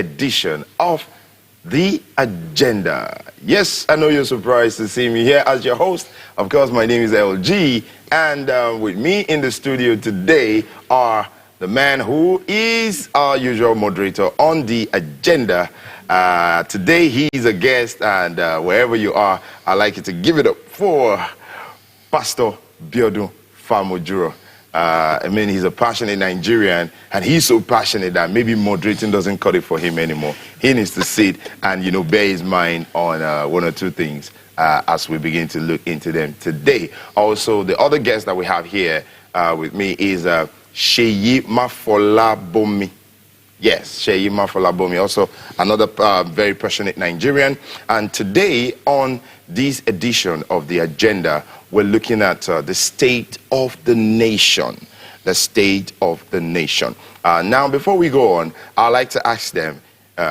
edition of The Agenda. Yes, I know you're surprised to see me here as your host. Of course, my name is LG, and with me in the studio today are the man who is our usual moderator on The Agenda. Today, he's a guest, and wherever you are, I'd like you to give it up for Pastor Biodun Famojuro. I mean, he's a passionate Nigerian, and he's so passionate that maybe moderating doesn't cut it for him anymore. He needs to sit and, bear his mind on one or two things as we begin to look into them today. Also, the other guest that we have here with me is Seyi Mafolabomi. Yes, Seyi Mafolabomi, also another very passionate Nigerian. And today on this edition of The Agenda, we're looking at the state of the nation. The state of the nation. Now, before we go on, I'd like to ask them,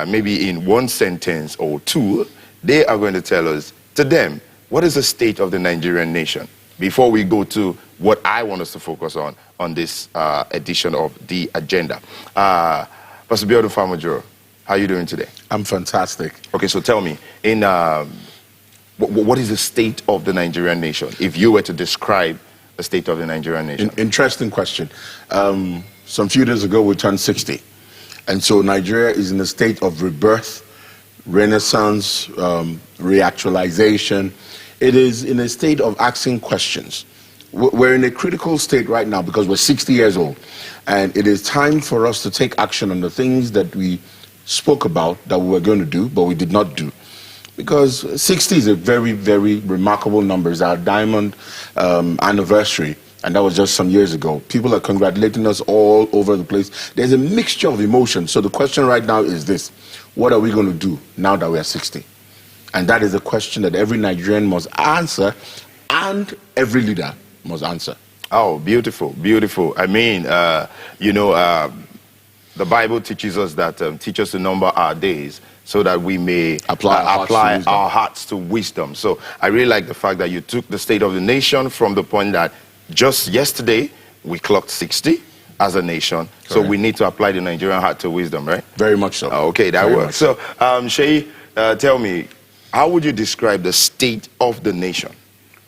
maybe in one sentence or two, they are going to tell us, to them, what is the state of the Nigerian nation? Before we go to what I want us to focus on this edition of The Agenda. Pastor Biodun Famojuro, how are you doing today? I'm fantastic. Okay, so tell me, what is the state of the Nigerian nation, if you were to describe the state of the Nigerian nation? Interesting question. Some few days ago, we turned 60. And so Nigeria is in a state of rebirth, renaissance, reactualization. It is in a state of asking questions. We're in a critical state right now because we're 60 years old. And it is time for us to take action on the things that we spoke about that we were going to do, but we did not do. Because 60 is a very, very remarkable number. It's our diamond anniversary, and that was just some years ago. People are congratulating us all over the place. There's a mixture of emotions. So the question right now is this: what are we going to do now that we are 60? And that is a question that every Nigerian must answer, and every leader must answer. Oh, beautiful, beautiful. I mean, the Bible teaches us that teach us to number our days, so that we may apply our hearts to wisdom. So I really like the fact that you took the state of the nation from the point that just yesterday we clocked 60 as a nation. Correct. So we need to apply the Nigerian heart to wisdom, right? Very much so. Okay, that works. So Seyi, tell me, how would you describe the state of the nation?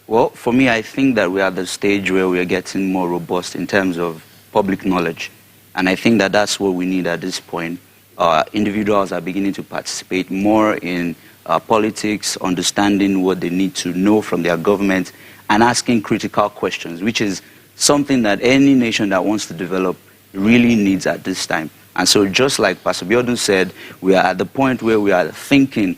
Well, for me, I think that we're at the stage where we are getting more robust in terms of public knowledge. And I think that that's what we need at this point. Individuals are beginning to participate more in politics, understanding what they need to know from their government, and asking critical questions, which is something that any nation that wants to develop really needs at this time. And so just like Pastor Biodun said, we are at the point where we are thinking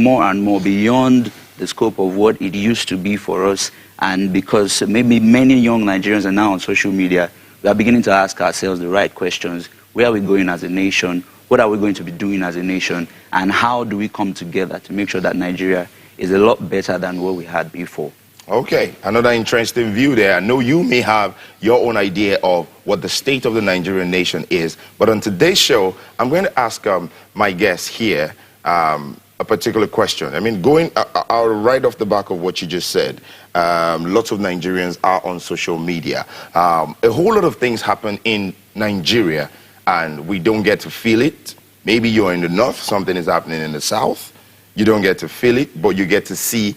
more and more beyond the scope of what it used to be for us. And because maybe many young Nigerians are now on social media, we are beginning to ask ourselves the right questions. Where are we going as a nation? What are we going to be doing as a nation? And how do we come together to make sure that Nigeria is a lot better than what we had before? Okay, another interesting view there. I know you may have your own idea of what the state of the Nigerian nation is, but on today's show, I'm going to ask my guest here a particular question. I mean, going out right off the back of what you just said, lots of Nigerians are on social media. A whole lot of things happen in Nigeria, and we don't get to feel it. Maybe you're in the north, something is happening in the south. You don't get to feel it, but you get to see,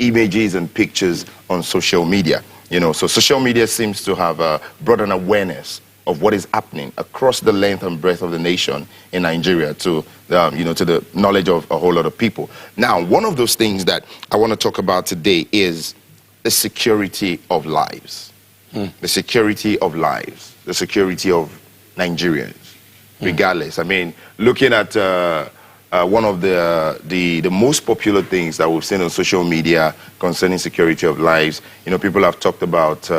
images and pictures on social media. So social media seems to have brought an awareness of what is happening across the length and breadth of the nation in Nigeria to the knowledge of a whole lot of people. Now, one of those things that I want to talk about today is the security of lives. The security of lives, the security of Nigerians, regardless. I mean, looking at one of the most popular things that we've seen on social media concerning security of lives, people have talked about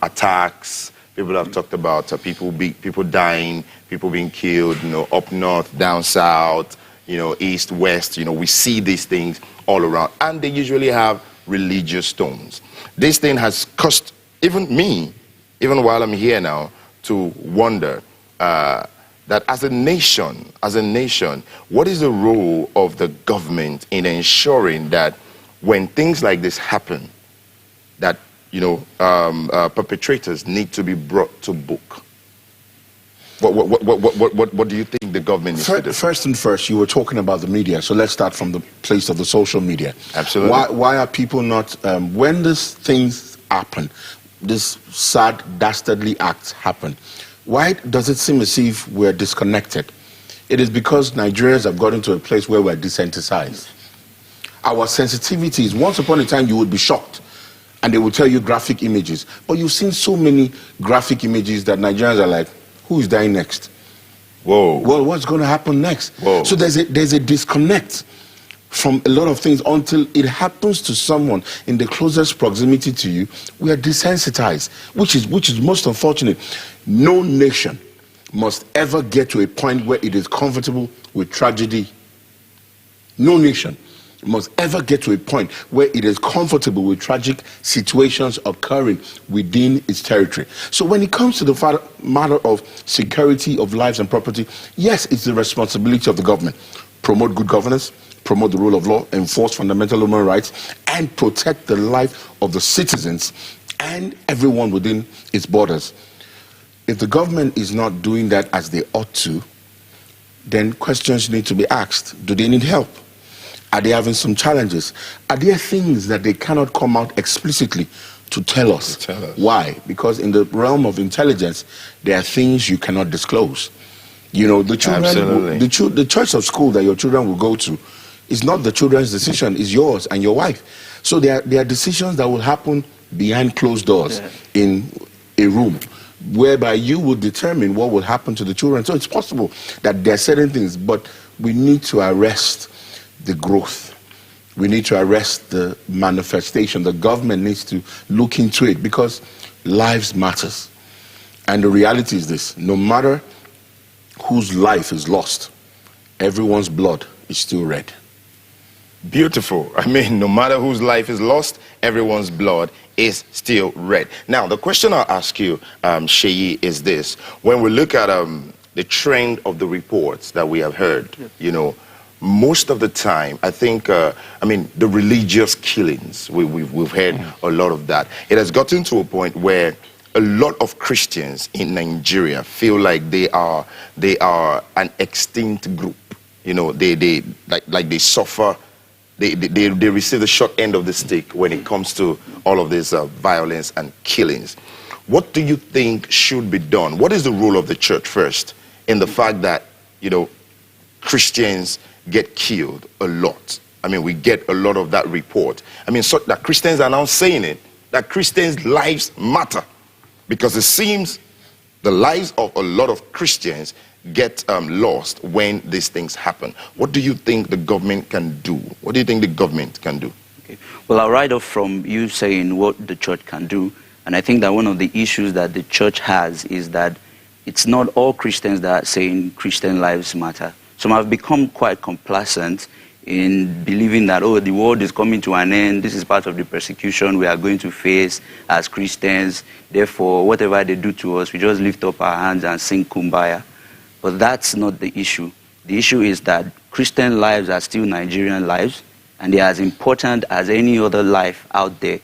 attacks. People have talked about people dying, people being killed, up north, down south, east, west. We see these things all around, and they usually have religious tones. This thing has caused even me, even while I'm here now, to wonder that as a nation, what is the role of the government in ensuring that when things like this happen, that perpetrators need to be brought to book? What do you think the government needs to do? First and first, you were talking about the media, so let's start from the place of the social media. Absolutely. Why are people not, when these things happen, this sad, dastardly acts happen, why does it seem as if we're disconnected? It is because Nigerians have gotten to a place where we're desensitized. Our sensitivities, once upon a time you would be shocked and they will tell you graphic images, but you've seen so many graphic images that Nigerians are like, who is dying next? Whoa. Well, what's going to happen next? Whoa. So there's a disconnect from a lot of things until it happens to someone in the closest proximity to you. We are desensitized, which is most unfortunate. No nation must ever get to a point where it is comfortable with tragedy. No nation must ever get to a point where it is comfortable with tragic situations occurring within its territory. So when it comes to the matter of security of lives and property, yes, it's the responsibility of the government. Promote good governance, promote the rule of law, enforce fundamental human rights, and protect the life of the citizens and everyone within its borders. If the government is not doing that as they ought to, then questions need to be asked. Do they need help? Are they having some challenges? Are there things that they cannot come out explicitly to tell us? Why? Because in the realm of intelligence, there are things you cannot disclose. You know, the children, the choice of school that your children will go to is not the children's decision, it's yours and your wife. So there are decisions that will happen behind closed doors in a room, whereby you will determine what will happen to the children. So it's possible that there are certain things, but we need to arrest the growth. We need to arrest the manifestation. The government needs to look into it because lives matters. And the reality is this: no matter whose life is lost, everyone's blood is still red. Beautiful. I mean, no matter whose life is lost, everyone's blood is still red. Now, the question I'll ask you, Sheyi, is this. When we look at the trend of the reports that we have heard, you know, most of the time, I think, I mean, the religious killings, we've heard a lot of that. It has gotten to a point where a lot of Christians in Nigeria feel like they are an extinct group. You know, they suffer, they receive the short end of the stick when it comes to all of this violence and killings. What do you think should be done? What is the role of the church first in the fact that, you know, Christians get killed a lot? I mean, we get a lot of that report. I mean, so that Christians are now saying it, that Christians' lives matter, because it seems the lives of a lot of Christians get lost when these things happen. What do you think the government can do? What do you think the government can do? Okay. Well, I'll write off from you saying what the church can do. And I think that one of the issues that the church has is that it's not all Christians that are saying Christian lives matter. Some have become quite complacent in believing that, oh, the world is coming to an end. This is part of the persecution we are going to face as Christians. Therefore, whatever they do to us, we just lift up our hands and sing Kumbaya. But that's not the issue. The issue is that Christian lives are still Nigerian lives, and they are as important as any other life out there.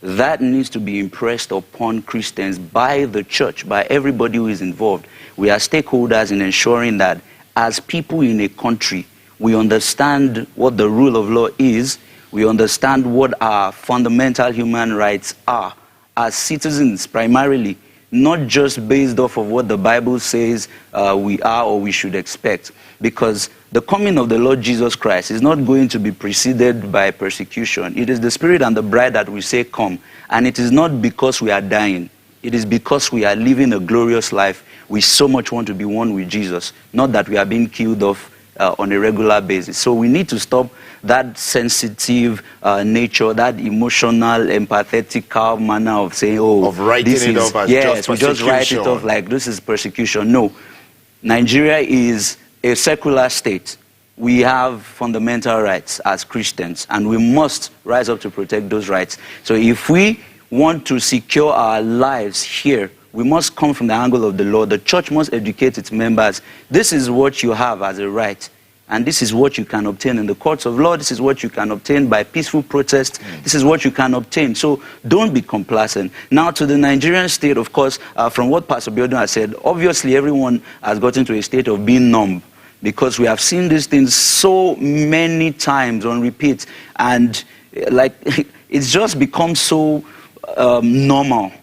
That needs to be impressed upon Christians by the church, by everybody who is involved. We are stakeholders in ensuring that as people in a country, we understand what the rule of law is, we understand what our fundamental human rights are as citizens primarily, not just based off of what the Bible says we are or we should expect. Because the coming of the Lord Jesus Christ is not going to be preceded by persecution. It is the Spirit and the bride that we say come. And it is not because we are dying. It is because we are living a glorious life. We so much want to be one with Jesus, not that we are being killed off on a regular basis. So we need to stop that sensitive nature, that emotional, empathetic manner of saying, oh, of writing it off as just persecution. We just write it off like this is persecution. No. Nigeria is a secular state. We have fundamental rights as Christians, and we must rise up to protect those rights. So if we want to secure our lives here, we must come from the angle of the law. The church must educate its members. This is what you have as a right. And this is what you can obtain in the courts of law. This is what you can obtain by peaceful protest. This is what you can obtain. So don't be complacent. Now, to the Nigerian state, of course, from what Pastor Biodun has said, obviously everyone has gotten to a state of being numb, because we have seen these things so many times on repeat. And like, it's just become so normal.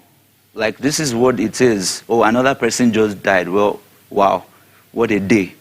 Like, this is what it is. Oh, another person just died. Well, wow, what a day.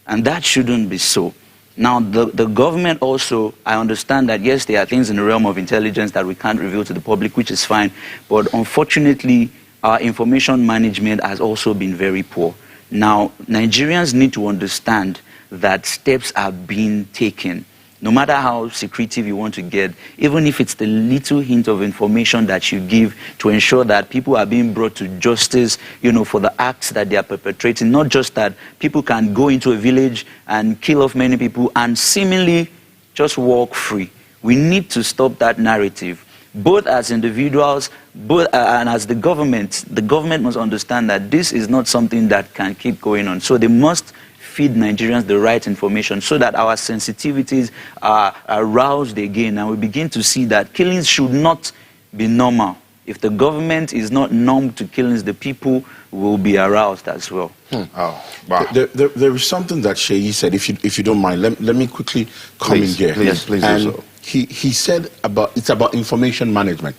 And that shouldn't be so. Now, the government also, I understand that, yes, there are things in the realm of intelligence that we can't reveal to the public, which is fine. But unfortunately, our information management has also been very poor. Now, Nigerians need to understand that steps are being taken. No matter how secretive you want to get, even if it's the little hint of information that you give to ensure that people are being brought to justice, you know, for the acts that they are perpetrating. Not just that people can go into a village and kill off many people and seemingly just walk free. We need to stop that narrative, both as individuals, and as the government. The government must understand that this is not something that can keep going on. So they must feed Nigerians the right information so that our sensitivities are aroused again, and we begin to see that killings should not be normal. If the government is not numb to killings, the people will be aroused as well. Oh, wow. There is something that Sheyi said, if you don't mind, let me quickly come in here. Please do so. He said it's about information management.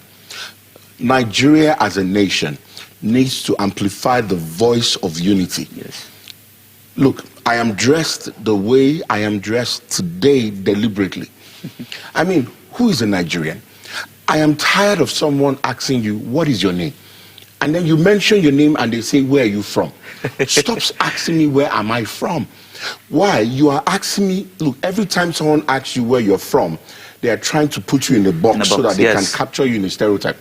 Nigeria as a nation needs to amplify the voice of unity. Yes. Look, I am dressed the way I am dressed today deliberately. I mean, who is a Nigerian? I am tired of someone asking you, what is your name? And then you mention your name and they say, where are you from? Stop asking me, where am I from? Why? You are asking me, look, every time someone asks you where you're from, they are trying to put you in a box, so that they can capture you in a stereotype.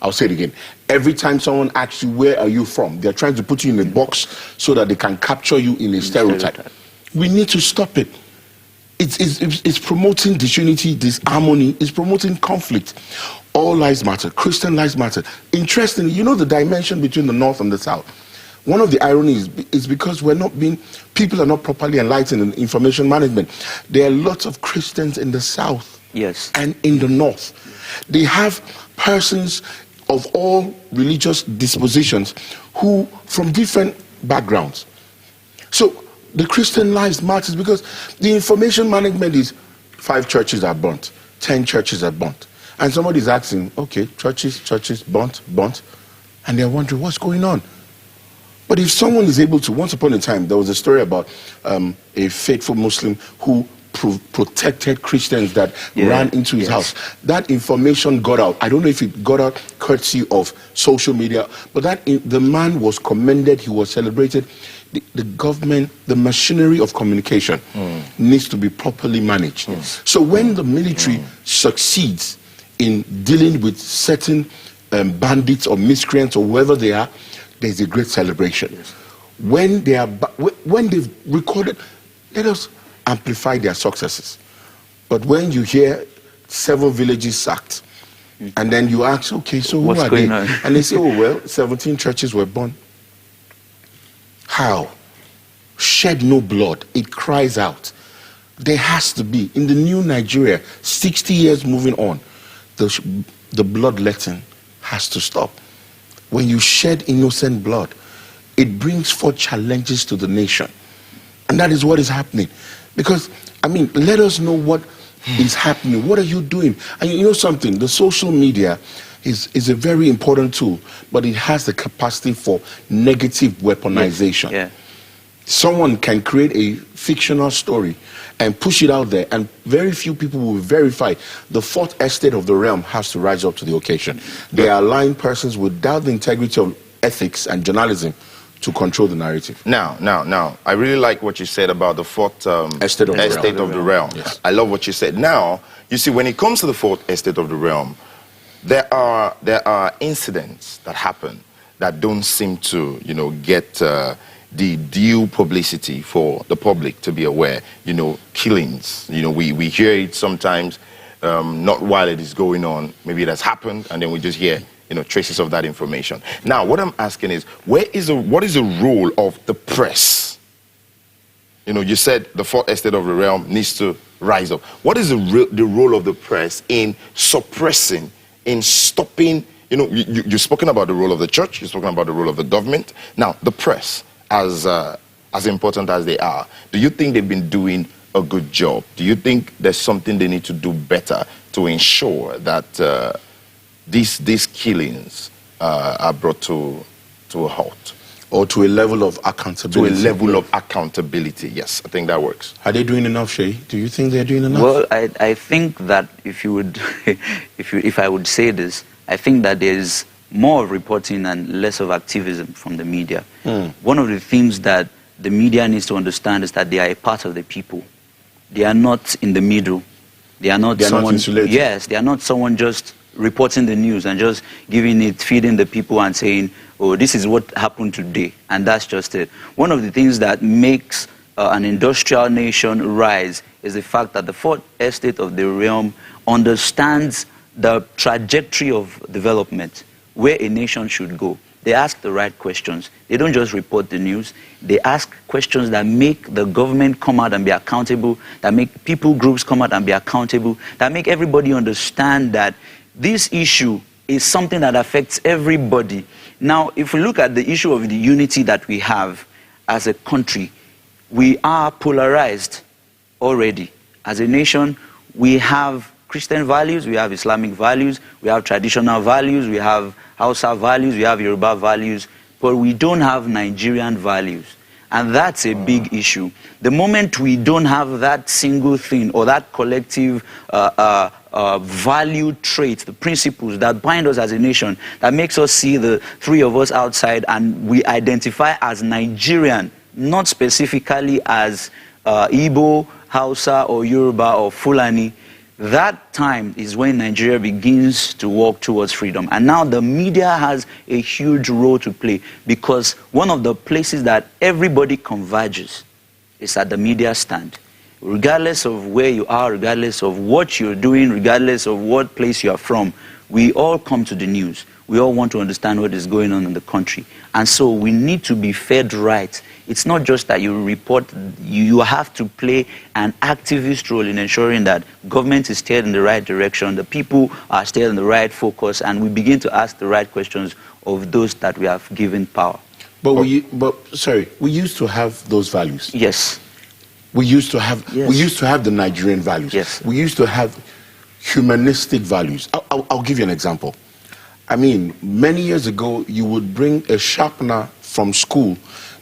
I'll say it again. Every time someone asks you, where are you from? They're trying to put you in a box so that they can capture you in a stereotype. We need to stop it. It's promoting disunity, disharmony. It's promoting conflict. All lives matter. Christian lives matter. Interestingly, you know the dimension between the North and the South. One of the ironies is because people are not properly enlightened in information management. There are lots of Christians in the South, yes, and in the North. They have persons of all religious dispositions who from different backgrounds. So the Christian lives matters because the information management is 5 churches are burnt, 10 churches are burnt. And somebody's asking, okay, churches burnt, and they're wondering what's going on. But if someone is able to, once upon a time, there was a story about a faithful Muslim who protected Christians that ran into his house. That information got out. I don't know if it got out courtesy of social media, but the man was commended, he was celebrated. The government, the machinery of communication needs to be properly managed. So when the military succeeds in dealing with certain bandits or miscreants or whoever they are, there's a great celebration. When they've recorded, let us amplify their successes. But when you hear several villages sacked, and then you ask, okay, so who are they? And they say, oh, well, 17 churches were burned. How? Shed no blood. It cries out. There has to be, in the new Nigeria, 60 years moving on, the bloodletting has to stop. When you shed innocent blood, it brings forth challenges to the nation. And that is what is happening. Because, I mean, let us know what is happening. What are you doing? And you know something, the social media is a very important tool, but it has the capacity for negative weaponization. Yeah. Someone can create a fictional story and push it out there, and very few people will verify. The 4th estate of the realm has to rise up to the occasion. They are aligned persons without the integrity of ethics and journalism to control the narrative. Now, I really like what you said about the 4th estate of the realm. Yes. I love what you said. Now, you see, when it comes to the 4th estate of the realm, there are incidents that happen that don't seem to, get the due publicity for the public to be aware. Killings. We hear it sometimes, not while it is going on. Maybe it has happened, and then we just hear traces of that information. Now, what I'm asking is, what is the role of the press you know, you said the fourth estate of the realm needs to rise up. What is the role of the press in suppressing, in stopping, you know, you've spoken about the role of the church, you've spoken about the role of the government. Now, the press, as important as they are, do you think they've been doing a good job? Do you think there's something they need to do better to ensure that these killings are brought to a halt? Or to a level of accountability? To a level of accountability, yes. I think that works. Are they doing enough, Shay? Do you think they're doing enough? Well, I think that if you would, if I would say this, I think that there's more of reporting and less of activism from the media. One of the things that the media needs to understand is that they are a part of the people. They are not in the middle. They are not someone. Not insulated. Yes, they are not someone just reporting the news and just giving it, feeding the people and saying, oh, this is what happened today, and that's just it. One of the things that makes an industrial nation rise is the fact that the fourth estate of the realm understands the trajectory of development, where a nation should go. They ask the right questions. They don't just report the news. They ask questions that make the government come out and be accountable, that make people groups come out and be accountable, that make everybody understand that this issue is something that affects everybody. Now, if we look at the issue of the unity that we have as a country, we are polarized already. As a nation, we have Christian values, we have Islamic values, we have traditional values, we have Hausa values, we have Yoruba values, but we don't have Nigerian values. And that's a big issue. The moment we don't have that single thing or that collective value traits, the principles that bind us as a nation, that makes us see the three of us outside and we identify as Nigerian, not specifically as Igbo, Hausa, or Yoruba, or Fulani, that time is when Nigeria begins to walk towards freedom. And now the media has a huge role to play, because one of the places that everybody converges is at the media stand. Regardless of where you are, regardless of what you're doing, regardless of what place you are from, we all come to the news. We all want to understand what is going on in the country. And so we need to be fed right. It's not just that you report, you have to play an activist role in ensuring that government is steered in the right direction, the people are steered in the right focus, and we begin to ask the right questions of those that we have given power. But we used to have those values. Yes. We used to have the Nigerian values. Yes. We used to have humanistic values. I'll give you an example. I mean, many years ago, you would bring a sharpener from school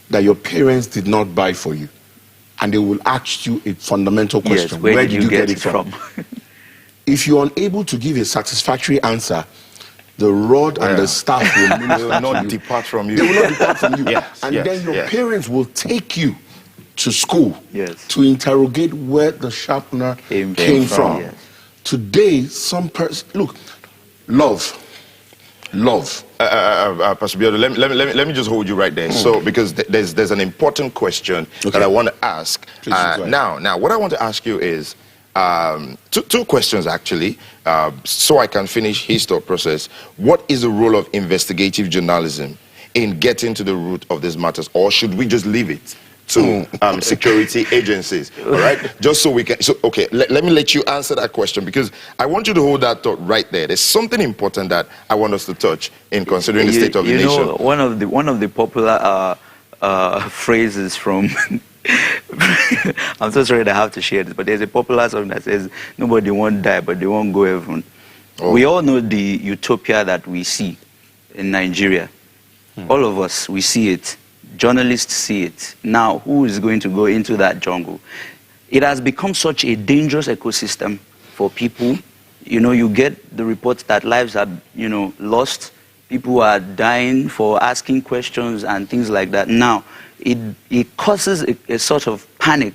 that your parents did not buy for you, and they will ask you a fundamental question. Yes, where did you get it from? If you're unable to give a satisfactory answer, the rod and the staff will not depart from you. They will not depart from you. Yes, and then your parents will take you to school to interrogate where the sharpener came from. Yes. Today, some person, look, love. Pastor Biodo, let me just hold you right there. So, because there's an important question that I want to ask. Now, what I want to ask you is two questions actually, so I can finish his thought process. What is the role of investigative journalism in getting to the root of these matters, or should we just leave it to security agencies? All right, just so we can. So, okay, let me let you answer that question, because I want you to hold that thought right there. There's something important that I want us to touch in considering the state of the nation. You know, one of the popular phrases from. I'm so sorry that I have to share this, but there's a popular song that says, "Nobody won't die, but they won't go heaven." We all know the utopia that we see in Nigeria. All of us, we see it. Journalists see it. Now, who is going to go into that jungle? It has become such a dangerous ecosystem for people. You know, you get the reports that lives are, lost. People are dying for asking questions and things like that. Now, it causes a sort of panic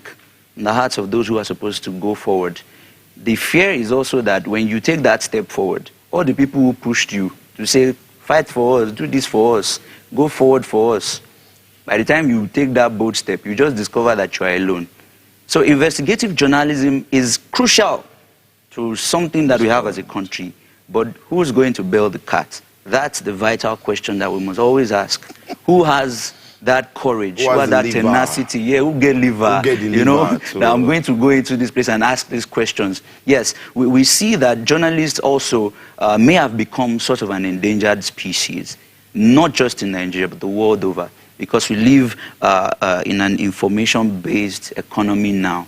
in the hearts of those who are supposed to go forward. The fear is also that when you take that step forward, all the people who pushed you to say, fight for us, do this for us, go forward for us, by the time you take that bold step, you just discover that you are alone. So investigative journalism is crucial to something that we have as a country. But who's going to bail the cat? That's the vital question that we must always ask. Who has that courage, Who who has have that liver? tenacity, who get liver, Who get the you know, liver that I'm going to go into this place and ask these questions. Yes, we see that journalists also may have become sort of an endangered species, not just in Nigeria, but the world over, because we live in an information-based economy now,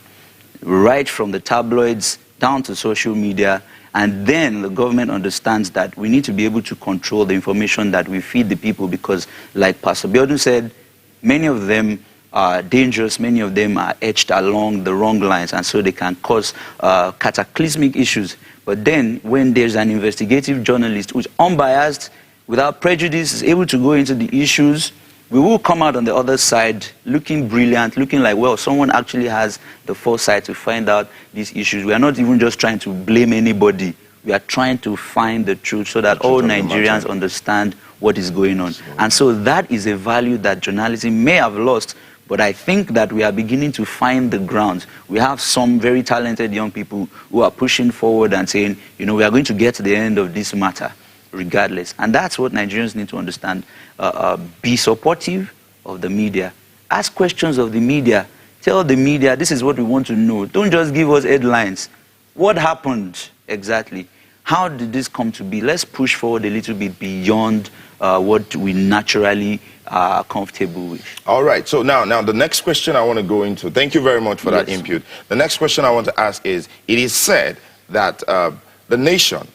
right from the tabloids down to social media. And then the government understands that we need to be able to control the information that we feed the people, because, like Pastor Biodun said, many of them are dangerous, many of them are etched along the wrong lines, and so they can cause cataclysmic issues. But then, when there's an investigative journalist who's unbiased, without prejudice, is able to go into the issues, we will come out on the other side looking brilliant, looking like, well, someone actually has the foresight to find out these issues. We are not even just trying to blame anybody. We are trying to find the truth so that all Nigerians understand what is going on. And so that is a value that journalism may have lost, but I think that we are beginning to find the grounds. We have some very talented young people who are pushing forward and saying, you know, we are going to get to the end of this matter regardless. And that's what Nigerians need to understand. Be supportive of the media. Ask questions of the media. Tell the media, this is what we want to know. Don't just give us headlines. What happened exactly? How did this come to be? Let's push forward a little bit beyond what we naturally are comfortable with. All right. So now the next question I want to go into. Thank you very much for that input. The next question I want to ask is, it is said that the nation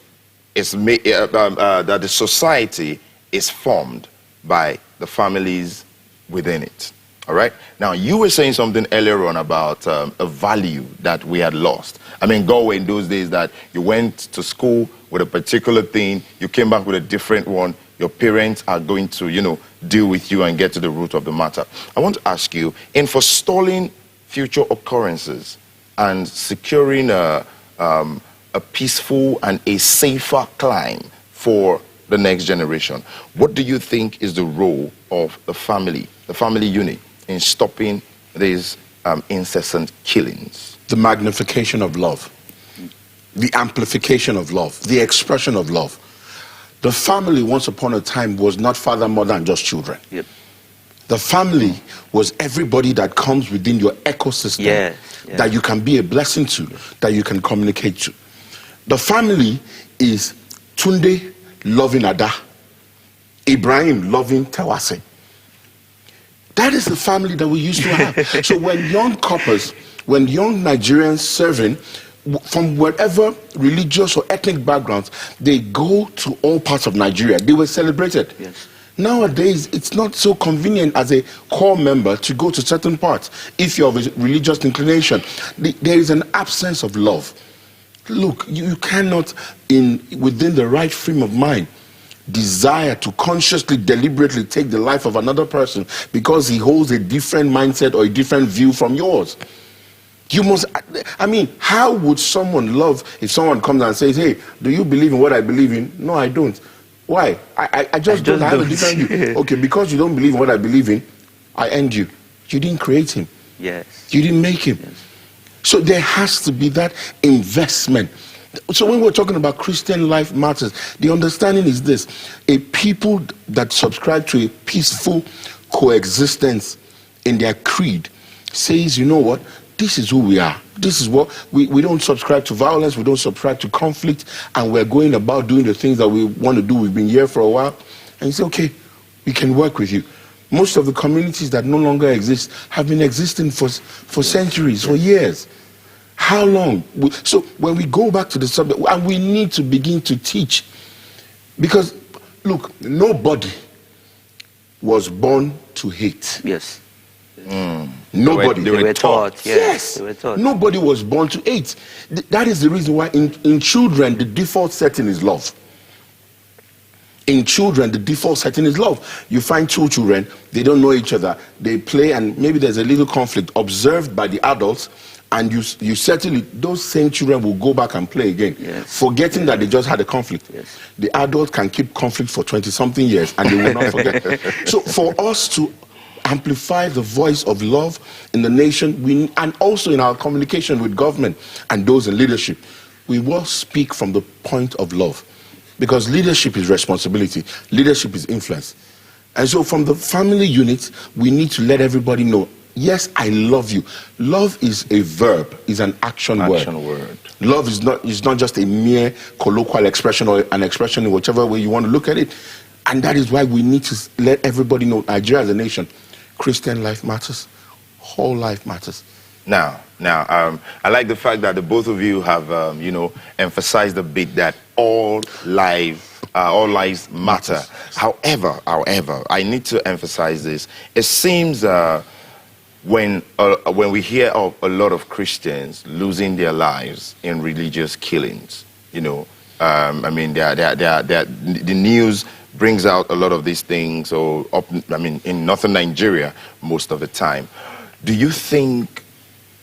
is that the society is formed by the families within it. All right. Now, you were saying something earlier on about a value that we had lost. I mean, go in those days that you went to school with a particular thing, you came back with a different one. Your parents are going to, you know, deal with you and get to the root of the matter. I want to ask you, in forestalling future occurrences and securing a peaceful and a safer climb for the next generation, what do you think is the role of the family unit, in stopping these incessant killings? The magnification of love, the amplification of love, the expression of love. The family once upon a time was not father, mother, and just children. Yep. The family was everybody that comes within your ecosystem that you can be a blessing to, that you can communicate to. The family is Tunde loving Ada, Ibrahim loving Tawase. That is the family that we used to have. So when young couples, when young Nigerians serving from whatever religious or ethnic backgrounds, they go to all parts of Nigeria, they were celebrated. Yes. Nowadays, it's not so convenient as a core member to go to certain parts. If you're of a religious inclination, there is an absence of love. Look, you cannot, within the right frame of mind, desire to consciously, deliberately take the life of another person because he holds a different mindset or a different view from yours. You must, I mean, how would someone love if someone comes and says, hey, do you believe in what I believe in? No, I don't. Why? I just don't have a different view. Okay, because you don't believe in what I believe in, I end you. You didn't create him. Yes. You didn't make him. Yes. So there has to be that investment. So when we're talking about Christian life matters, the understanding is this: a people that subscribe to a peaceful coexistence in their creed says, you know what, this is who we are. This is what we don't subscribe to violence, we don't subscribe to conflict, and we're going about doing the things that we want to do. We've been here for a while, and you say, okay, we can work with you. Most of the communities that no longer exist have been existing for centuries, for years. How long? So when we go back to the subject, and we need to begin to teach, because look, nobody was born to hate. Yes. Nobody. They were taught. Yes. They were taught. Nobody was born to hate. That is the reason why in children the default setting is love. In children, the default setting is love. You find two children, they don't know each other, they play, and maybe there's a little conflict observed by the adults, and you settle it. Those same children will go back and play again, forgetting that they just had a conflict. Yes. The adult can keep conflict for 20-something years, and they will not forget. So for us to amplify the voice of love in the nation, and also in our communication with government and those in leadership, we will speak from the point of love. Because leadership is responsibility, leadership is influence. And so from the family unit, we need to let everybody know, yes, I love you. Love is a verb, is an action word. Love is not just a mere colloquial expression or an expression in whichever way you want to look at it. And that is why we need to let everybody know, Nigeria as a nation, Christian life matters, whole life matters. Now, I like the fact that the both of you have, emphasized a bit that all lives matter. However, I need to emphasize this. It seems when we hear of a lot of Christians losing their lives in religious killings, the news brings out a lot of these things. In northern Nigeria, most of the time. Do you think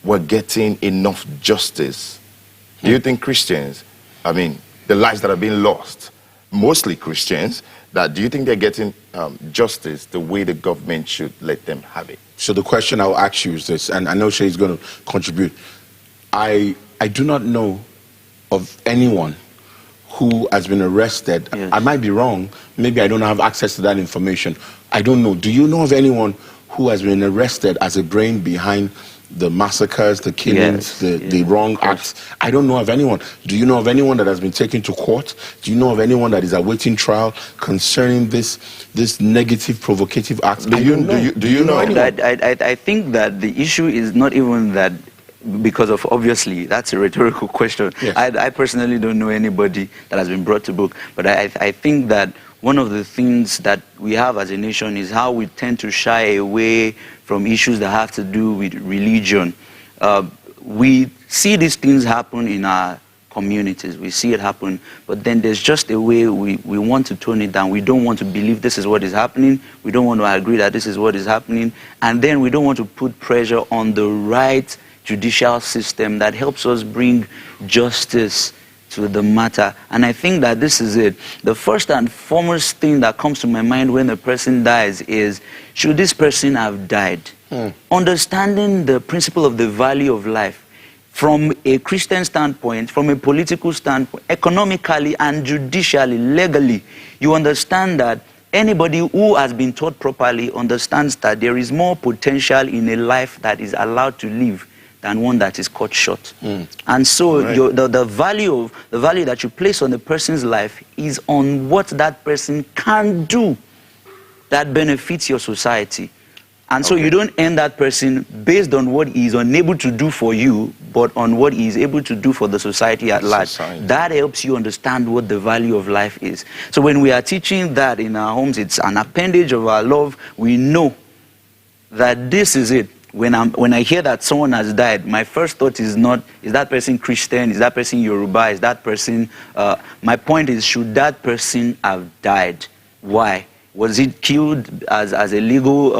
we're getting enough justice? Do you think Christians, the lives that are being lost, mostly Christians, do you think they're getting justice the way the government should let them have it? So the question I'll ask you is this, and I know Shay's going to contribute. I do not know of anyone who has been arrested. Yes. I might be wrong. Maybe I don't have access to that information. I don't know. Do you know of anyone who has been arrested as a brain behind the massacres, the killings, the wrong acts? I don't know of anyone. Do you know of anyone that has been taken to court? Do you know of anyone that is awaiting trial concerning this negative, provocative acts? Do you know anyone? I think that the issue is not even that, because of, obviously, that's a rhetorical question. Yes. I personally don't know anybody that has been brought to book, but I think that one of the things that we have as a nation is how we tend to shy away from issues that have to do with religion. We see these things happen in our communities. We see it happen, but then there's just a way we want to tone it down. We don't want to believe this is what is happening. We don't want to agree that this is what is happening. And then we don't want to put pressure on the right judicial system that helps us bring justice to the matter. And I think that this is it. The first and foremost thing that comes to my mind when a person dies is, should this person have died? Understanding the principle of the value of life from a Christian standpoint, from a political standpoint, economically and judicially, legally, you understand that anybody who has been taught properly understands that there is more potential in a life that is allowed to live than one that is cut short. And so the value that you place on a person's life is on what that person can do that benefits your society. And so you don't end that person based on what he is unable to do for you, but on what he is able to do for the society at large. That helps you understand what the value of life is. So when we are teaching that in our homes, it's an appendage of our love. We know that this is it. When I hear that someone has died, my first thought is not, is that person Christian? Is that person Yoruba? Is that person... my point is, should that person have died? Why? Was it killed as a legal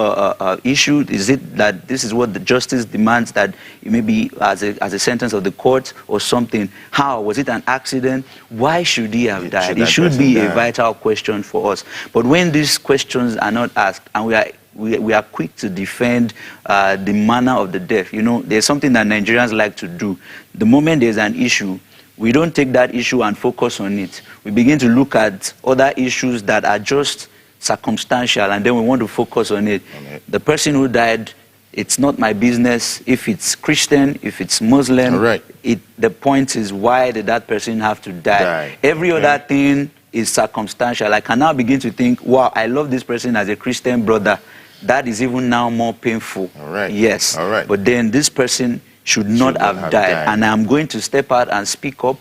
issue? Is it that this is what the justice demands, that it may be as a sentence of the court or something? How? Was it an accident? Why should he have died? It should be a vital question for us. But when these questions are not asked, and we are quick to defend the manner of the death. You know, there's something that Nigerians like to do. The moment there's an issue, we don't take that issue and focus on it. We begin to look at other issues that are just circumstantial, and then we want to focus on it. The person who died, it's not my business. If it's Christian, if it's Muslim, the point is, why did that person have to die? Every other thing is circumstantial. I can now begin to think, wow, I love this person as a Christian brother. That is even now more painful. Yes. But then this person should not have died. And I'm going to step out and speak up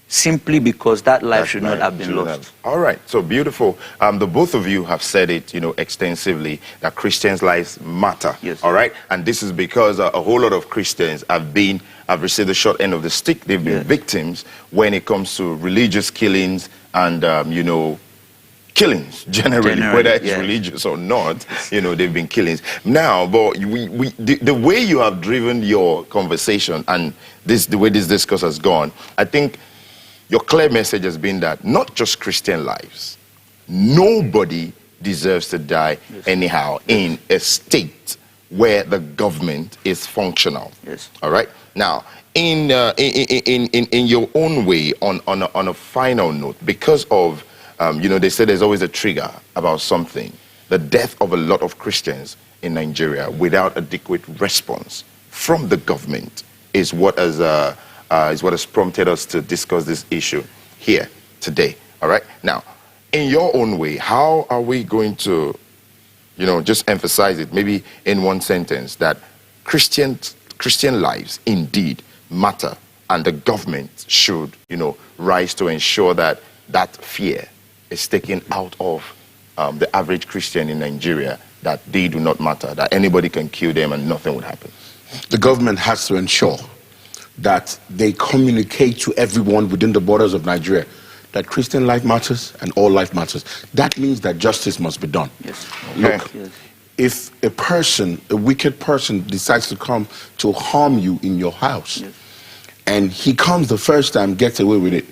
simply because that life should not have been lost. All right. So beautiful. The both of you have said it, extensively, that Christians' lives matter. Yes. All right. And this is because a whole lot of Christians have received the short end of the stick. They've been victims when it comes to religious killings and, killings generally, whether it's religious or not, they've been killings. Now, but the way you have driven your conversation and the way this discourse has gone, I think your clear message has been that not just Christian lives, nobody deserves to die anyhow in a state where the government is functional. All right. Now, in your own way, on a final note, because of they say there's always a trigger about something. the death of a lot of Christians in Nigeria without adequate response from the government is what has prompted us to discuss this issue here today. All right. Now, in your own way, how are we going to, just emphasize it, maybe in one sentence, that Christian lives indeed matter, and the government should, rise to ensure that that fear is taken out of the average Christian in Nigeria, that they do not matter, that anybody can kill them and nothing would happen? The government has to ensure that they communicate to everyone within the borders of Nigeria that Christian life matters and all life matters. That means that justice must be done. Yes. Look, Yes. if a wicked person decides to come to harm you in your house, Yes. and he comes the first time, gets away with it,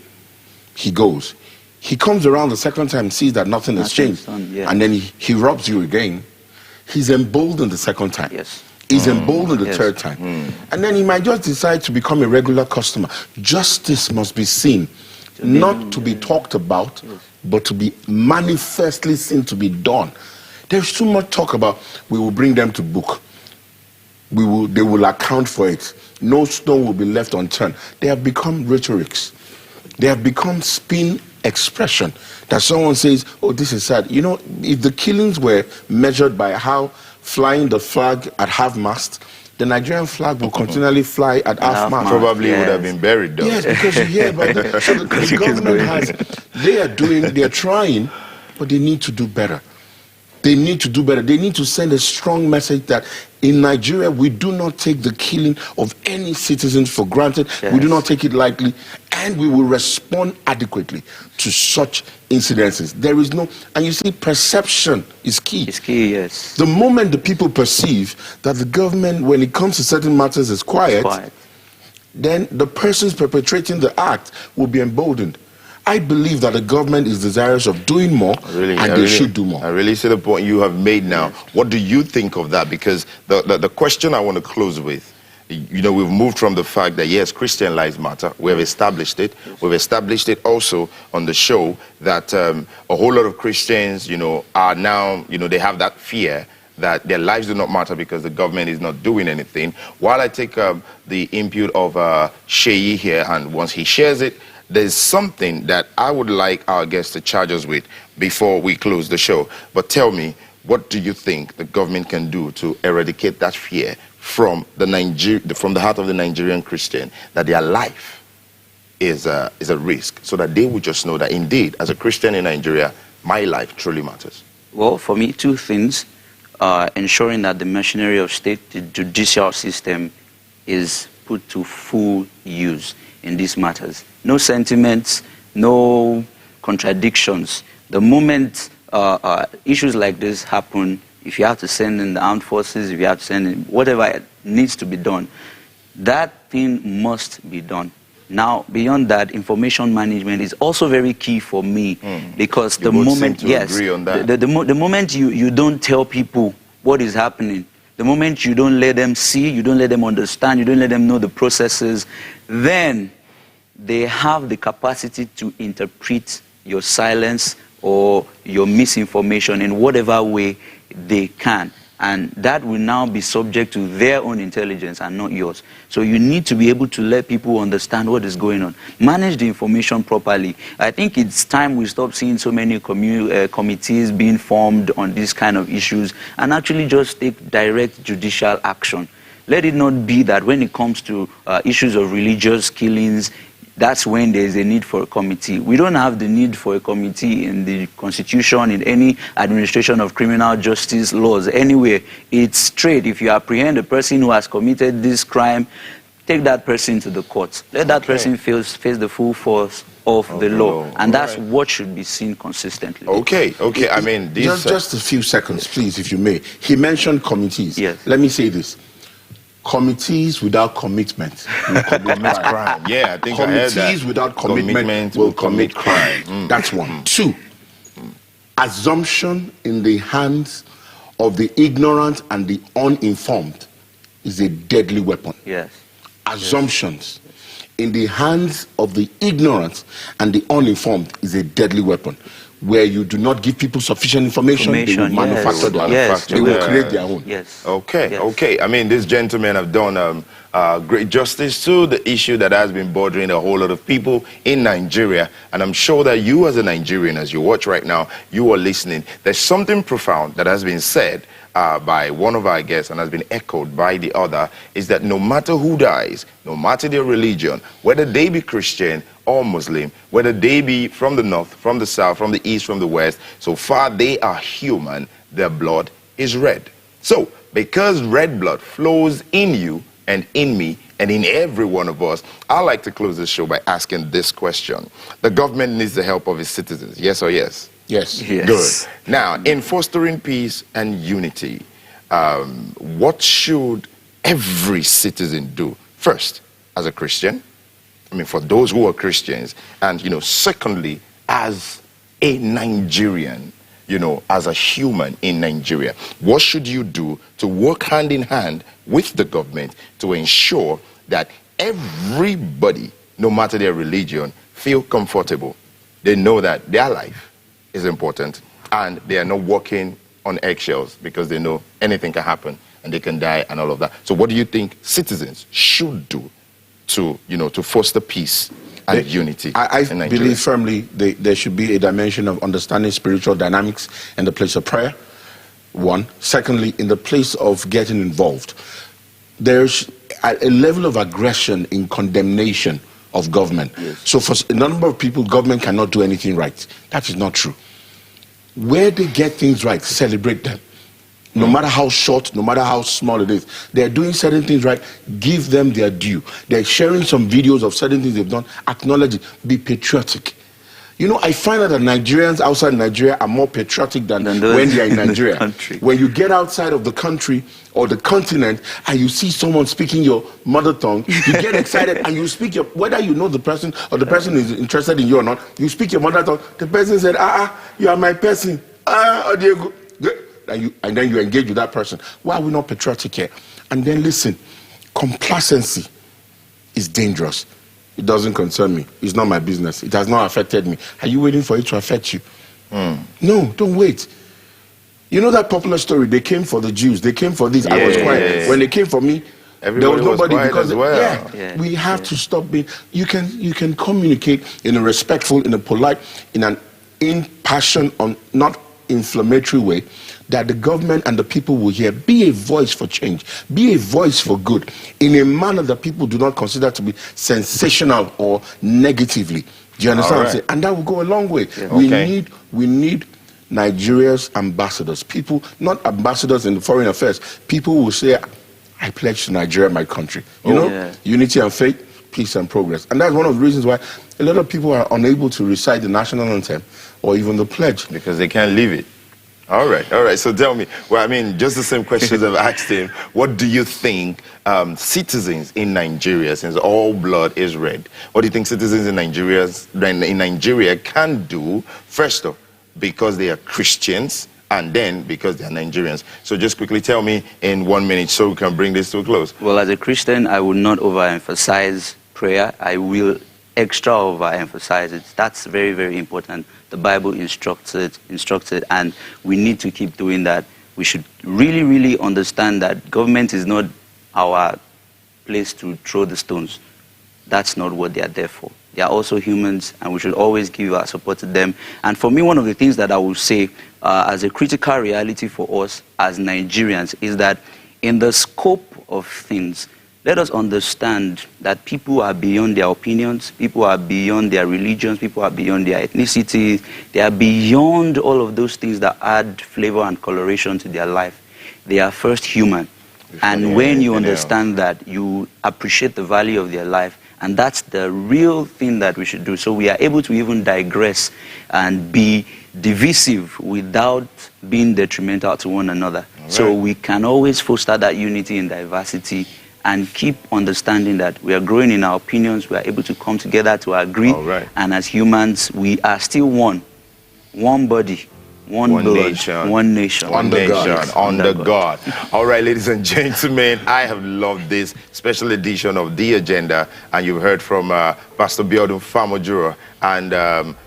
he goes. He comes around the second time, sees that nothing has changed, and then he robs you again. He's emboldened the second time. Yes. He's emboldened the Yes. third time. And then he might just decide to become a regular customer. Justice must be seen, not to be talked about, but to be manifestly seen to be done. There's too much talk about, we will bring them to book. They will account for it. No stone will be left unturned. They have become rhetorics. They have become spin expression. That someone says, oh, this is sad. If the killings were measured by how flying the flag at half-mast, the Nigerian flag will continually fly at half-mast. Probably would have been buried, though. Yes, because you hear about that. So the government they're trying, but they need to do better. They need to do better. They need to send a strong message that in Nigeria, we do not take the killing of any citizens for granted. Yes. We do not take it lightly, and we will respond adequately to such incidences. There is no, and you see, perception is key. It's key, yes. The moment the people perceive that the government, when it comes to certain matters, is quiet, then the persons perpetrating the act will be emboldened. I believe that the government is desirous of doing more, and they should do more. I really see the point you have made now. What do you think of that? Because the question I want to close with, we've moved from the fact that, yes, Christian lives matter. We have established it. We've established it also on the show that a whole lot of Christians, are now, they have that fear that their lives do not matter because the government is not doing anything. While I take the input of Sheyi here, and once he shares it, there's something that I would like our guests to charge us with before we close the show. But tell me, what do you think the government can do to eradicate that fear from the heart of the Nigerian Christian, that their life is a risk, so that they would just know that indeed, as a Christian in Nigeria, my life truly matters? Well, for me, two things. Ensuring that the machinery of state, the judicial system, is put to full use in these matters. No sentiments, no contradictions. The moment issues like this happen, if you have to send in the armed forces, if you have to send in whatever needs to be done, that thing must be done. Now, beyond that, information management is also very key for me, because the moment, agree on that. The moment you don't tell people what is happening, the moment you don't let them see, you don't let them understand, you don't let them know the processes, then they have the capacity to interpret your silence or your misinformation in whatever way they can. And that will now be subject to their own intelligence and not yours. So you need to be able to let people understand what is going on. Manage the information properly. I think it's time we stop seeing so many committees being formed on these kind of issues and actually just take direct judicial action. Let it not be that when it comes to issues of religious killings, that's when there's a need for a committee. We don't have the need for a committee in the Constitution, in any administration of criminal justice laws, anywhere. It's straight. If you apprehend a person who has committed this crime, take that person to the courts. Let that person face the full force of the law. And that's what should be seen consistently. Okay. I mean, just a few seconds, please, if you may. He mentioned committees. Yes. Let me say this. Committees without commitment will commit crime. Yeah, I think I heard that. Committees without commitment will commit crime. That's one. Two, assumption in the hands of the ignorant and the uninformed is a deadly weapon. Yes. assumptions in the hands of the ignorant and the uninformed is a deadly weapon. Where you do not give people sufficient information, they will manufacture their own. They will create their own. Yes. Okay, okay. I mean, these gentlemen have done great justice to the issue that has been bothering a whole lot of people in Nigeria. And I'm sure that you as a Nigerian, as you watch right now, you are listening. There's something profound that has been said by one of our guests and has been echoed by the other, is that no matter who dies, no matter their religion, whether they be Christian or Muslim, whether they be from the north, from the south, from the east, from the west, so far they are human, their blood is red. So, because red blood flows in you and in me and in every one of us, I like to close this show by asking this question. The government needs the help of its citizens, yes or yes? Yes. Yes. Good. Now, in fostering peace and unity, what should every citizen do? First, as a Christian, I mean, for those who are Christians, and, secondly, as a Nigerian, as a human in Nigeria, what should you do to work hand in hand with the government to ensure that everybody, no matter their religion, feel comfortable? They know that their life is important and they are not walking on eggshells because they know anything can happen and they can die and all of that. So what do you think citizens should do to, to foster peace and unity? I believe firmly there should be a dimension of understanding spiritual dynamics in the place of prayer, one. Secondly, in the place of getting involved, there's a level of aggression in condemnation of government. Yes. So for a number of people, government cannot do anything right. That is not true. Where they get things right, celebrate them. No matter how short, no matter how small it is, they're doing certain things right, give them their due. They're sharing some videos of certain things they've done, acknowledge it, be patriotic. I find that Nigerians outside Nigeria are more patriotic than when they're in Nigeria. When you get outside of the country or the continent and you see someone speaking your mother tongue, you get excited and you speak whether you know the person or the person is interested in you or not, you speak your mother tongue. The person said, you are my person. Diego. And then you engage with that person. Why are we not patriotic here? And then listen, complacency is dangerous. It doesn't concern me. It's not my business. It has not affected me. Are you waiting for it to affect you? No, don't wait. You know that popular story, they came for the Jews, they came for this, I was quiet. When they came for me, there was nobody because we have to stop being. You can communicate in a respectful, in a polite, in an impassioned, not inflammatory way that the government and the people will hear. Be a voice for change. Be a voice for good in a manner that people do not consider to be sensational or negatively. Do you understand what I'm saying? And that will go a long way. Yeah. We need Nigeria's ambassadors. People, not ambassadors in foreign affairs. People will say, I pledge to Nigeria, my country. Unity and faith, peace and progress. And that's one of the reasons why a lot of people are unable to recite the national anthem or even the pledge. Because they can't leave it. All right. So tell me, just the same questions I've asked him. What do you think citizens in Nigeria, since all blood is red, what do you think citizens in Nigeria can do, first off, because they are Christians, and then because they are Nigerians? So just quickly tell me in 1 minute so we can bring this to a close. Well, as a Christian, I would not overemphasize prayer. I will extra overemphasize it. That's very, very important. The Bible instructs it, and we need to keep doing that. We should really, really understand that government is not our place to throw the stones. That's not what they are there for. They are also humans, and we should always give our support to them. And for me, one of the things that I would say as a critical reality for us as Nigerians is that in the scope of things, let us understand that people are beyond their opinions, people are beyond their religions, people are beyond their ethnicity. They are beyond all of those things that add flavor and coloration to their life. They are first human. And when you understand that, you appreciate the value of their life. And that's the real thing that we should do. So we are able to even digress and be divisive without being detrimental to one another. So we can always foster that unity in diversity and keep understanding that we are growing in our opinions, we are able to come together to agree, and as humans, we are still one body, One blood, nation. one nation. Under God. Nation, under God. All right, ladies and gentlemen, I have loved this special edition of The Agenda, and you've heard from Pastor Biodun Famojuro and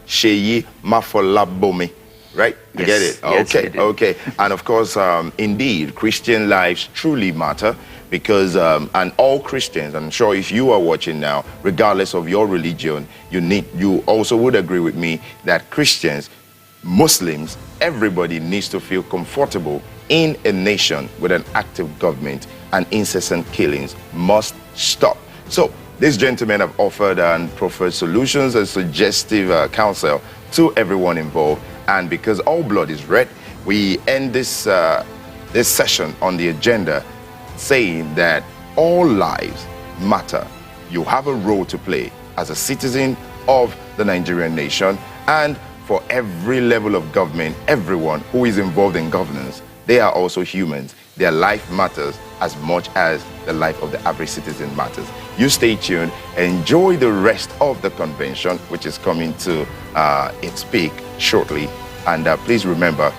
Sheyi Mafolabomi. Right? You Yes. get it? Yes, Okay, I do. okay. And of course, indeed, Christian lives truly matter because, and all Christians, I'm sure if you are watching now, regardless of your religion, you also would agree with me that Christians, Muslims, everybody needs to feel comfortable in a nation with an active government, and incessant killings must stop. So, these gentlemen have offered and proffered solutions and suggestive counsel to everyone involved. And because all blood is red, we end this this session on The Agenda saying that all lives matter. You have a role to play as a citizen of the Nigerian nation, and for every level of government, everyone who is involved in governance, they are also humans. Their life matters as much as the life of the average citizen matters. You stay tuned. Enjoy the rest of the convention, which is coming to its peak shortly. And please remember,